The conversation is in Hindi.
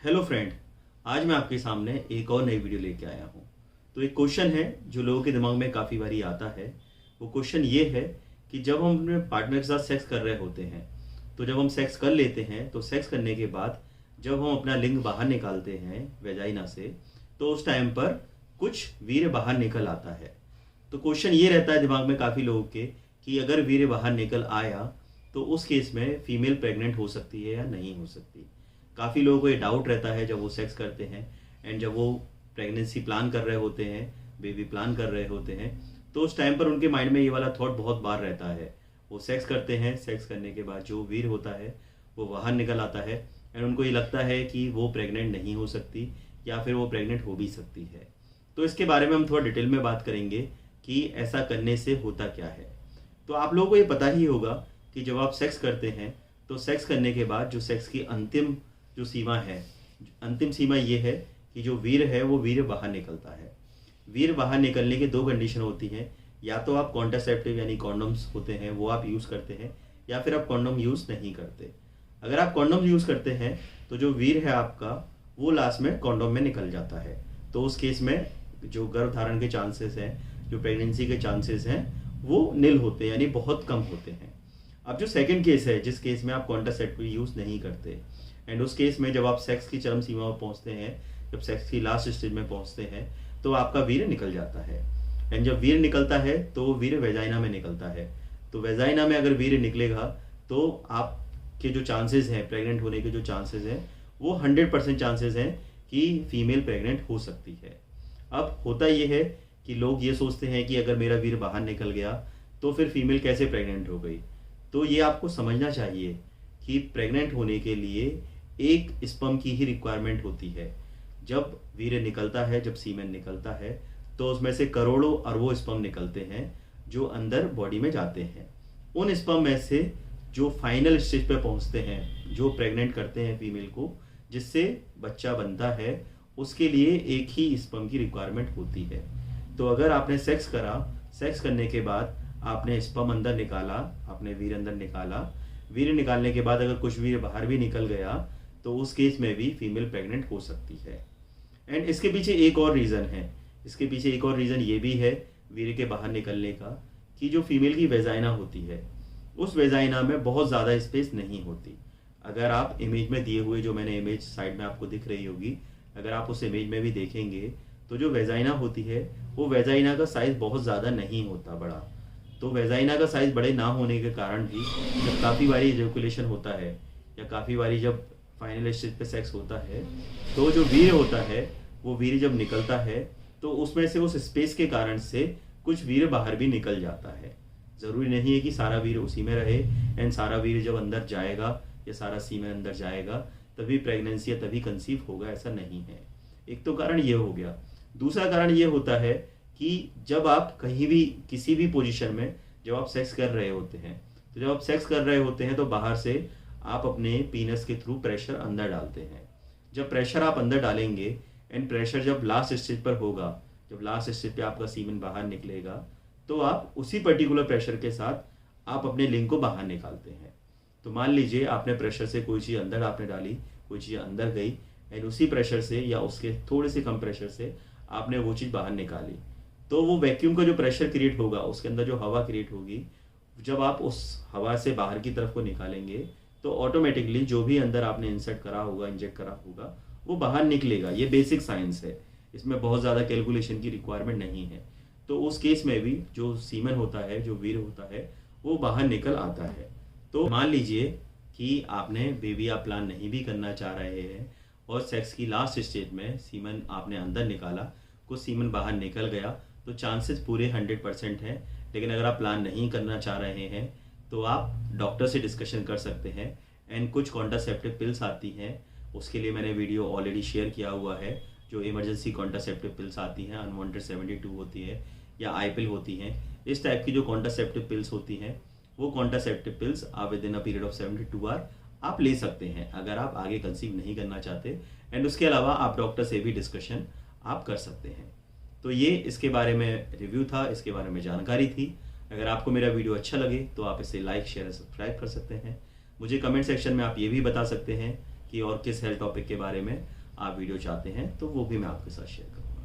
Hello friend. आज मैं आपके सामने एक और नई वीडियो लेके आया हूँ। तो एक क्वेश्चन है जो लोगों के दिमाग में काफ़ी बारी आता है। वो क्वेश्चन ये है कि जब हम अपने पार्टनर के साथ सेक्स कर रहे होते हैं, तो जब हम सेक्स कर लेते हैं तो सेक्स करने के बाद जब हम अपना लिंग बाहर निकालते हैं वेजाइना से, तो उस टाइम पर कुछ वीर्य बाहर निकल आता है। तो क्वेश्चन ये रहता है दिमाग में काफ़ी लोगों के कि अगर वीर्य बाहर निकल आया तो उस केस में फीमेल प्रेग्नेंट हो सकती है या नहीं हो सकती। काफ़ी लोगों को ये डाउट रहता है जब वो सेक्स करते हैं एंड जब वो प्रेगनेंसी प्लान कर रहे होते हैं, बेबी प्लान कर रहे होते हैं, तो उस टाइम पर उनके माइंड में ये वाला थॉट बहुत बार रहता है। वो सेक्स करते हैं, सेक्स करने के बाद जो वीर होता है वो बाहर निकल आता है एंड उनको ये लगता है कि वो प्रेग्नेंट नहीं हो सकती या फिर वो प्रेग्नेंट हो भी सकती है। तो इसके बारे में हम थोड़ा डिटेल में बात करेंगे कि ऐसा करने से होता क्या है। तो आप लोगों को ये पता ही होगा कि जब आप सेक्स करते हैं तो सेक्स करने के बाद जो सेक्स की अंतिम जो सीमा है, अंतिम सीमा ये है कि जो वीर है वो वीर बाहर निकलता है। वीर बाहर निकलने की दो कंडीशन होती हैं। या तो आप कॉन्ट्रासेप्टिव यानी कॉन्डोम्स होते हैं वो आप यूज़ करते हैं, या फिर आप कॉन्डोम यूज़ नहीं करते। अगर आप कॉन्डोम यूज़ करते हैं तो जो वीर है आपका वो लास्ट में कॉन्डोम में निकल जाता है। तो उस केस में जो गर्भ धारण के चांसेस हैं, जो प्रेगनेंसी के चांसेस हैं, वो निल होते हैं यानी बहुत कम होते हैं। अब जो सेकंड केस है, जिस केस में आप कॉन्ट्रासेप्टिव यूज़ नहीं करते एंड उस केस में जब आप सेक्स की चरम सीमा पर पहुंचते हैं, जब सेक्स की लास्ट स्टेज में पहुंचते हैं, तो आपका वीर्य निकल जाता है। एंड जब वीर्य निकलता है तो वीर्य वेजाइना में निकलता है। तो वेजाइना में अगर वीर्य निकलेगा तो आपके जो चांसेस हैं प्रेग्नेंट होने के, जो चांसेस हैं वो 100% चांसेस हैं कि फीमेल प्रेग्नेंट हो सकती है। अब होता ये है कि लोग ये सोचते हैं कि अगर मेरा वीर्य बाहर निकल गया तो फिर फीमेल कैसे प्रेग्नेंट हो गई। तो ये आपको समझना चाहिए कि प्रेग्नेंट होने के लिए एक स्पर्म की ही रिक्वायरमेंट होती है। जब वीर्य निकलता है, जब सीमेन निकलता है, तो उसमें से करोड़ों अरबों स्पर्म निकलते हैं जो अंदर बॉडी में जाते हैं। उन स्पर्म में से जो फाइनल स्टेज पे पहुंचते हैं, जो प्रेग्नेंट करते हैं फीमेल को, जिससे बच्चा बनता है, उसके लिए एक ही स्पर्म की रिक्वायरमेंट होती है। तो अगर आपने सेक्स करा, सेक्स करने के बाद आपने स्पर्म अंदर निकाला, आपने वीर्य अंदर निकाला, वीर्य निकालने के बाद अगर कुछ वीर्य बाहर भी निकल गया तो उस केस में भी फीमेल प्रेग्नेंट हो सकती है। एंड इसके पीछे एक और रीज़न है, इसके पीछे एक और रीज़न ये भी है वीर्य के बाहर निकलने का, कि जो फीमेल की वेजाइना होती है उस वेजाइना में बहुत ज़्यादा स्पेस नहीं होती। अगर आप इमेज में दिए हुए, जो मैंने इमेज साइड में आपको दिख रही होगी, अगर आप उस इमेज में भी देखेंगे तो जो वेजाइना होती है वो वेजाइना का साइज़ बहुत ज़्यादा नहीं होता बड़ा। तो वेजाइना का साइज़ बड़े ना होने के कारण भी जब काफ़ी बारी इजैकुलेशन होता है या काफ़ी बारी जब फाइनल स्टेज पे सेक्स होता है, तो जो वीर्य होता है वो वीर्य जब निकलता है तो उसमें से उस स्पेस के कारण से कुछ वीर्य बाहर भी निकल जाता है। ज़रूरी नहीं है कि सारा वीर्य उसी में रहे एंड सारा वीर्य जब अंदर जाएगा या सारा सीमेन अंदर जाएगा तभी प्रेगनेंसी या तभी कंसीव होगा, ऐसा नहीं है। एक तो कारण ये हो गया। दूसरा कारण ये होता है कि जब आप कहीं भी किसी भी पोजीशन में जब आप सेक्स कर रहे होते हैं, तो जब आप सेक्स कर रहे होते हैं तो बाहर से आप अपने पीनस के थ्रू प्रेशर अंदर डालते हैं। जब प्रेशर आप अंदर डालेंगे एंड प्रेशर जब लास्ट स्टेज पर होगा, जब लास्ट स्टेज पे आपका सीमेन बाहर निकलेगा, तो आप उसी पर्टिकुलर प्रेशर के साथ आप अपने लिंग को बाहर निकालते हैं। तो मान लीजिए आपने प्रेशर से कोई चीज़ अंदर आपने डाली, कोई चीज़ अंदर गई एंड उसी प्रेशर से या उसके थोड़े से कम प्रेशर से आपने वो चीज़ बाहर निकाली, तो वो वैक्यूम का जो प्रेशर क्रिएट होगा, उसके अंदर जो हवा क्रिएट होगी, जब आप उस हवा से बाहर की तरफ को निकालेंगे तो ऑटोमेटिकली जो भी अंदर आपने इंसर्ट करा होगा, इंजेक्ट करा होगा, वो बाहर निकलेगा। ये बेसिक साइंस है, इसमें बहुत ज़्यादा कैलकुलेशन की रिक्वायरमेंट नहीं है। तो उस केस में भी जो सीमेन होता है, जो वीर्य होता है, वो बाहर निकल आता है। तो मान लीजिए कि आपने बेबी आप प्लान नहीं भी करना चाह रहे हैं और सेक्स की लास्ट स्टेज में सीमेन आपने अंदर निकाला, कुछ सीमेन बाहर निकल गया, तो चांसेस पूरे 100% हैं। लेकिन अगर आप प्लान नहीं करना चाह रहे हैं तो आप डॉक्टर से डिस्कशन कर सकते हैं एंड कुछ कॉन्ट्रासेप्टिव पिल्स आती हैं, उसके लिए मैंने वीडियो ऑलरेडी शेयर किया हुआ है। जो इमरजेंसी कॉन्ट्रासेप्टिव पिल्स आती हैं, अनवांटेड 72 होती है या आई पिल होती हैं, इस टाइप की जो कॉन्ट्रासेप्टिव पिल्स होती हैं, वो कॉन्ट्रासेप्टिव पिल्स आप within a period of 72 hour आप ले सकते हैं अगर आप आगे कंसीव नहीं करना चाहते। एंड उसके अलावा आप डॉक्टर से भी डिस्कशन आप कर सकते हैं। तो ये इसके बारे में रिव्यू था, इसके बारे में जानकारी थी। अगर आपको मेरा वीडियो अच्छा लगे तो आप इसे लाइक, शेयर और सब्सक्राइब कर सकते हैं। मुझे कमेंट सेक्शन में आप ये भी बता सकते हैं कि और किस हेल्थ टॉपिक के बारे में आप वीडियो चाहते हैं, तो वो भी मैं आपके साथ शेयर करूँगा।